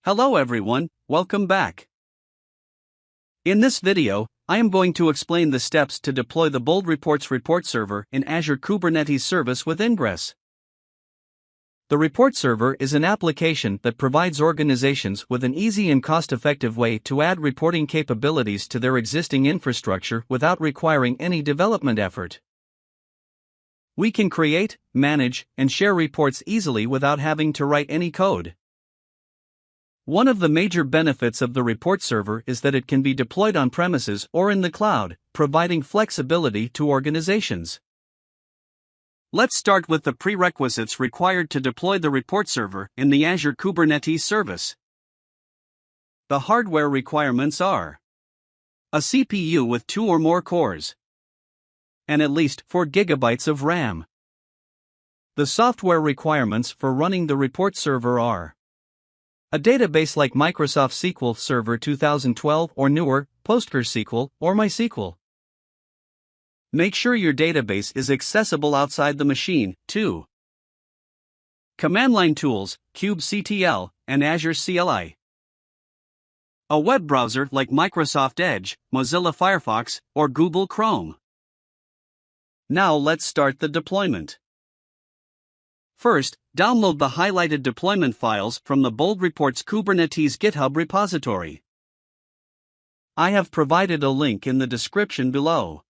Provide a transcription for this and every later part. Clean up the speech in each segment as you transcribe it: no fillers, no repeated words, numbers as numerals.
Hello everyone, welcome back. In this video, I am going to explain the steps to deploy the Bold Reports report server in Azure Kubernetes Service with Ingress. The report server is an application that provides organizations with an easy and cost-effective way to add reporting capabilities to their existing infrastructure without requiring any development effort. We can create, manage, and share reports easily without having to write any code. One of the major benefits of the report server is that it can be deployed on premises or in the cloud, providing flexibility to organizations. Let's start with the prerequisites required to deploy the report server in the Azure Kubernetes Service. The hardware requirements are a CPU with 2 or more cores and at least 4 GB of RAM. The software requirements for running the report server are a database like Microsoft SQL Server 2012 or newer, PostgreSQL, or MySQL. Make sure your database is accessible outside the machine, too. Command line tools, kubectl, and Azure CLI. A web browser like Microsoft Edge, Mozilla Firefox, or Google Chrome. Now let's start the deployment. First, download the highlighted deployment files from the Bold Reports Kubernetes GitHub repository. I have provided a link in the description below.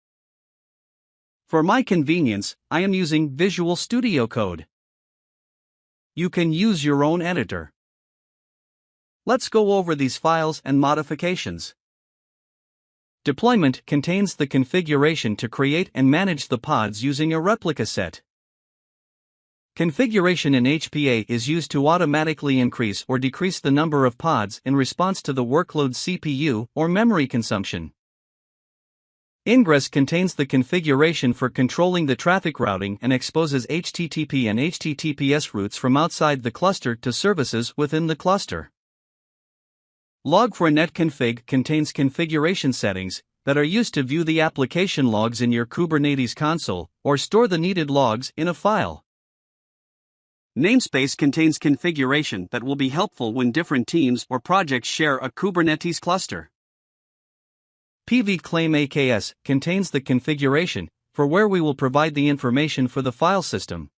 For my convenience, I am using Visual Studio Code. You can use your own editor. Let's go over these files and modifications. Deployment contains the configuration to create and manage the pods using a replica set. Configuration in HPA is used to automatically increase or decrease the number of pods in response to the workload CPU or memory consumption. Ingress contains the configuration for controlling the traffic routing and exposes HTTP and HTTPS routes from outside the cluster to services within the cluster. Log4netconfig contains configuration settings that are used to view the application logs in your Kubernetes console or store the needed logs in a file. Namespace contains configuration that will be helpful when different teams or projects share a Kubernetes cluster. pvclaim.aks contains the configuration for where we will provide the information for the file system.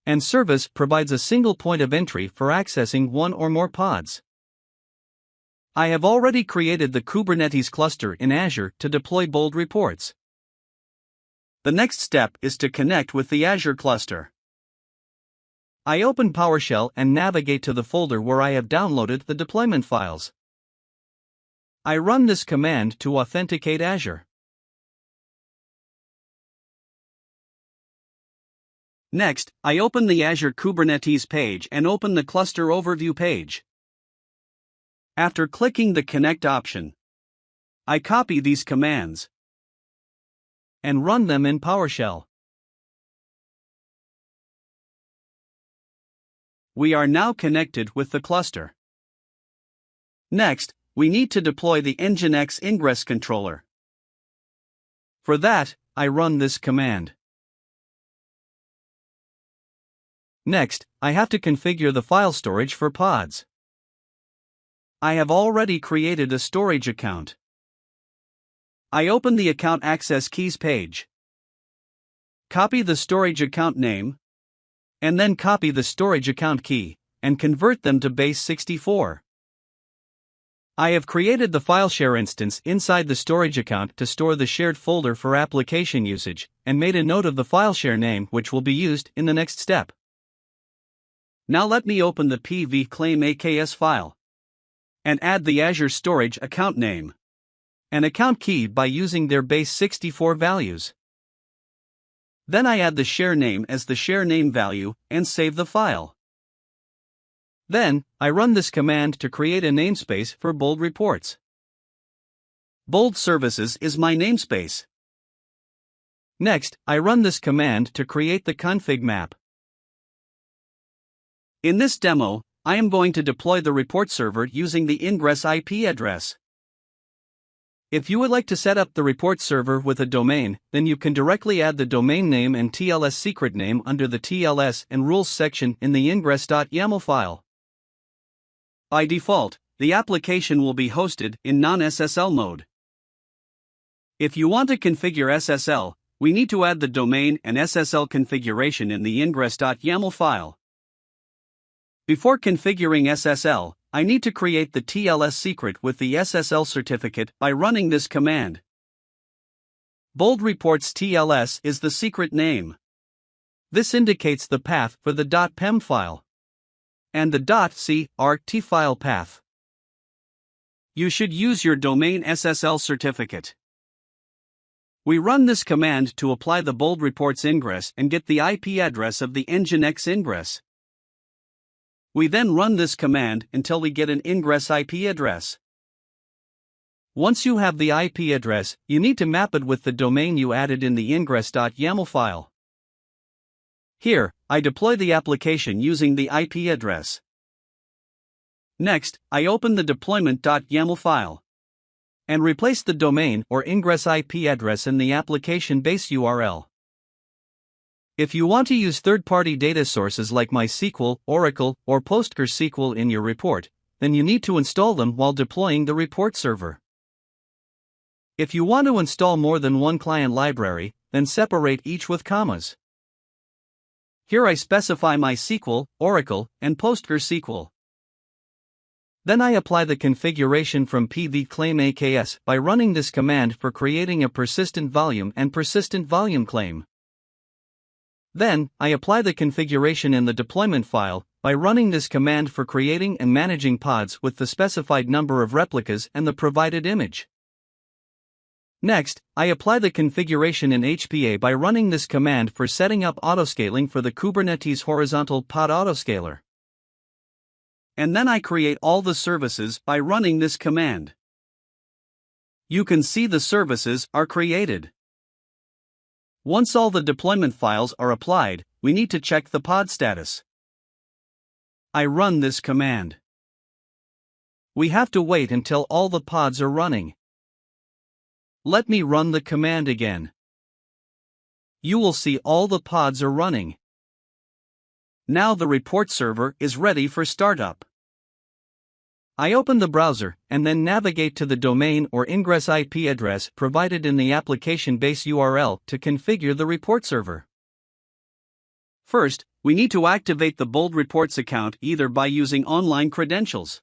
And service provides a single point of entry for accessing one or more pods. I have already created the Kubernetes cluster in Azure to deploy Bold Reports. The next step is to connect with the Azure cluster. I open PowerShell and navigate to the folder where I have downloaded the deployment files. I run this command to authenticate Azure. Next, I open the Azure Kubernetes page and open the cluster overview page. After clicking the Connect option, I copy these commands and run them in PowerShell. We are now connected with the cluster. Next, we need to deploy the Nginx Ingress controller. For that, I run this command. Next, I have to configure the file storage for pods. I have already created a storage account. I open the Account Access Keys page. Copy the storage account name, and then copy the storage account key, and convert them to base 64. I have created the FileShare instance inside the storage account to store the shared folder for application usage, and made a note of the FileShare name which will be used in the next step. Now let me open the pvclaim.aks file and add the Azure storage account name and account key by using their base 64 values. Then I add the share name as the share name value and save the file. Then, I run this command to create a namespace for Bold Reports. Bold Services is my namespace. Next, I run this command to create the config map. In this demo, I am going to deploy the report server using the Ingress IP address. If you would like to set up the report server with a domain, then you can directly add the domain name and TLS secret name under the TLS and rules section in the ingress.yaml file. By default, the application will be hosted in non-SSL mode. If you want to configure SSL, we need to add the domain and SSL configuration in the ingress.yaml file. Before configuring SSL, I need to create the TLS secret with the SSL certificate by running this command. Bold reports TLS is the secret name. This indicates the path for the .pem file and the .crt file path. You should use your domain SSL certificate. We run this command to apply the bold reports ingress and get the IP address of the Nginx Ingress. We then run this command until we get an ingress IP address. Once you have the IP address, you need to map it with the domain you added in the ingress.yaml file. Here, I deploy the application using the IP address. Next, I open the deployment.yaml file and replace the domain or ingress IP address in the application base URL. If you want to use third-party data sources like MySQL, Oracle, or PostgreSQL in your report, then you need to install them while deploying the report server. If you want to install more than one client library, then separate each with commas. Here I specify MySQL, Oracle, and PostgreSQL. Then I apply the configuration from pvclaim AKS by running this command for creating a persistent volume and persistent volume claim. Then, I apply the configuration in the deployment file by running this command for creating and managing pods with the specified number of replicas and the provided image. Next, I apply the configuration in HPA by running this command for setting up autoscaling for the Kubernetes horizontal pod autoscaler. And then I create all the services by running this command. You can see the services are created. Once all the deployment files are applied, we need to check the pod status. I run this command. We have to wait until all the pods are running. Let me run the command again. You will see all the pods are running. Now the report server is ready for startup. I open the browser and then navigate to the domain or ingress IP address provided in the application base URL to configure the report server. First, we need to activate the Bold Reports account either by using online credentials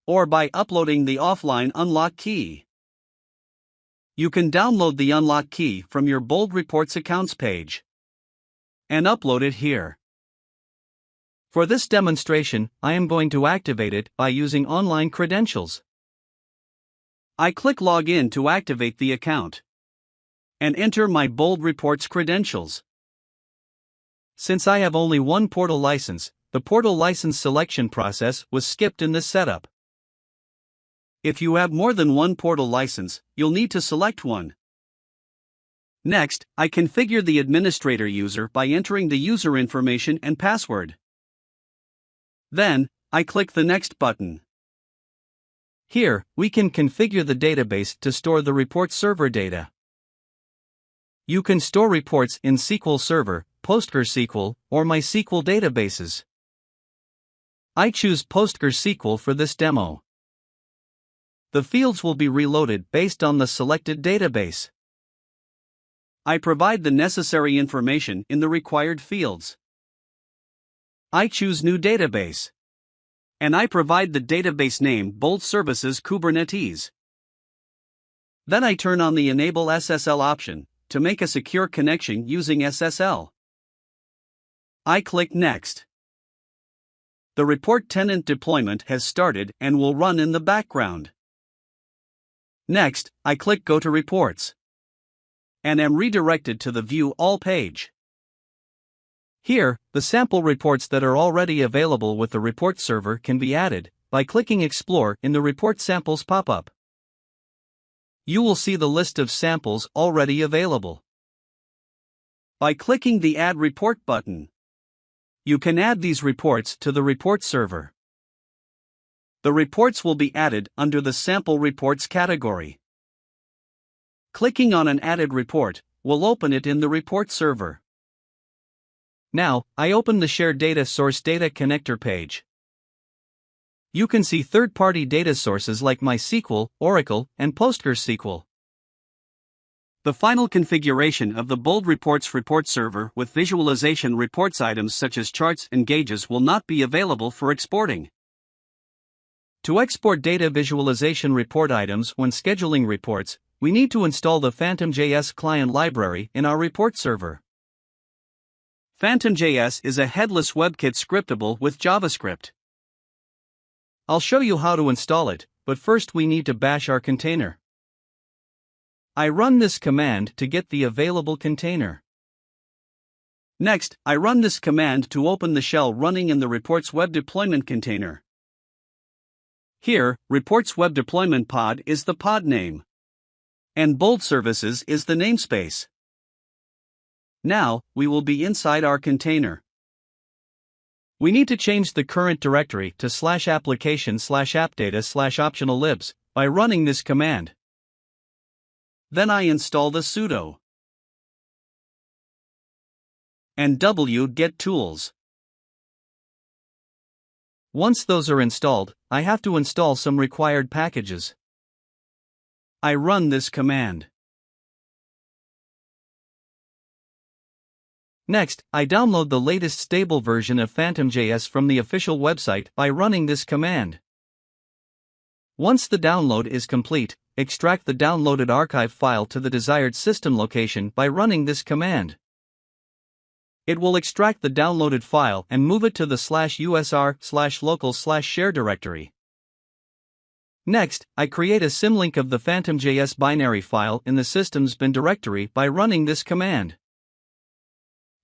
or by uploading the offline unlock key. You can download the unlock key from your Bold Reports accounts page and upload it here. For this demonstration, I am going to activate it by using online credentials. I click Login to activate the account and enter my Bold Reports credentials. Since I have only one portal license, the portal license selection process was skipped in this setup. If you have more than one portal license, you'll need to select one. Next, I configure the administrator user by entering the user information and password. Then, I click the Next button. Here, we can configure the database to store the report server data. You can store reports in SQL Server, PostgreSQL, or MySQL databases. I choose PostgreSQL for this demo. The fields will be reloaded based on the selected database. I provide the necessary information in the required fields. I choose New Database. And I provide the database name Bold Services Kubernetes. Then I turn on the Enable SSL option to make a secure connection using SSL. I click Next. The report tenant deployment has started and will run in the background. Next, I click Go to Reports and am redirected to the View All page. Here, the sample reports that are already available with the report server can be added by clicking Explore in the Report Samples pop-up. You will see the list of samples already available. By clicking the Add Report button, you can add these reports to the report server. The reports will be added under the Sample Reports category. Clicking on an added report will open it in the report server. Now, I open the Share Data Source Data Connector page. You can see third-party data sources like MySQL, Oracle, and PostgreSQL. The final configuration of the Bold Reports report server with visualization reports items such as charts and gauges will not be available for exporting. To export data visualization report items when scheduling reports, we need to install the PhantomJS client library in our report server. PhantomJS is a headless WebKit scriptable with JavaScript. I'll show you how to install it, but first we need to bash our container. I run this command to get the available container. Next, I run this command to open the shell running in the report's web deployment container. Here, report's web deployment pod is the pod name, and Bold Services is the namespace. Now, we will be inside our container. We need to change the current directory to /application/appdata/optionallibs by running this command. Then I install the sudo and wget tools. Once those are installed, I have to install some required packages. I run this command. Next, I download the latest stable version of PhantomJS from the official website by running this command. Once the download is complete, extract the downloaded archive file to the desired system location by running this command. It will extract the downloaded file and move it to the /usr/local/share directory. Next, I create a symlink of the PhantomJS binary file in the system's bin directory by running this command.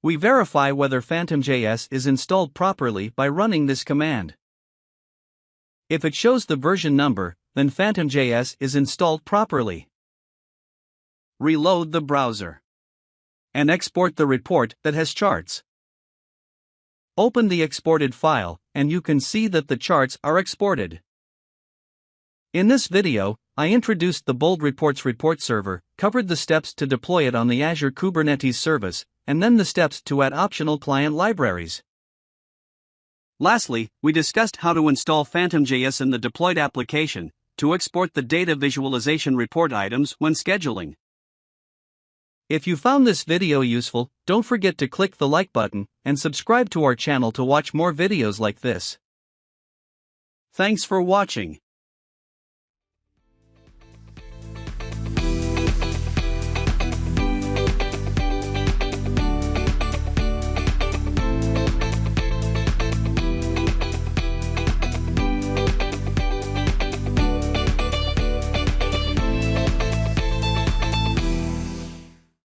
We verify whether PhantomJS is installed properly by running this command. If it shows the version number, then PhantomJS is installed properly. Reload the browser and export the report that has charts. Open the exported file, and you can see that the charts are exported. In this video, I introduced the Bold Reports report server, covered the steps to deploy it on the Azure Kubernetes Service, and then the steps to add optional client libraries. Lastly, we discussed how to install PhantomJS in the deployed application to export the data visualization report items when scheduling. If you found this video useful, don't forget to click the like button and subscribe to our channel to watch more videos like this. Thanks for watching.